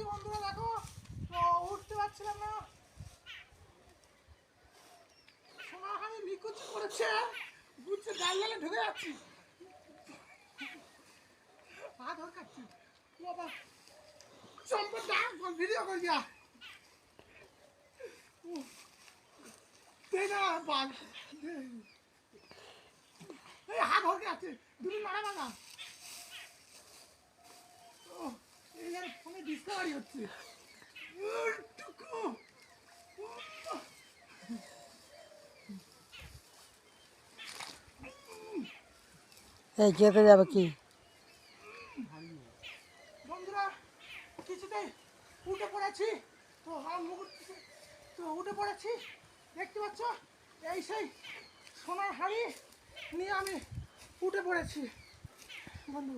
পড়েছি বন্ধুরা, দেখো তো উঠতে পারছিলাম না। সোনাহানি নিকুচি করেছে, বুঝছে ডাল ঢুকে যাচ্ছি, হাত ধর কাটছি বাবা, সম্পদ ডাক ভিডিও করে দিয়া না বাঘ এই হাত ধরকে আছে দুটো মারা বাগা। এই যেন ফোনে ডিসকাভারি হচ্ছে। এই চেপে যাবে কি বন্ধুরা, কিছুতেই উঠে পড়েছি, তো আমার মুকুট তো উঠে পড়েছি, দেখতে পাচ্ছ এই সেই সোনার হাড়ি নিয়ে আমি উঠে পড়েছি বন্ধু।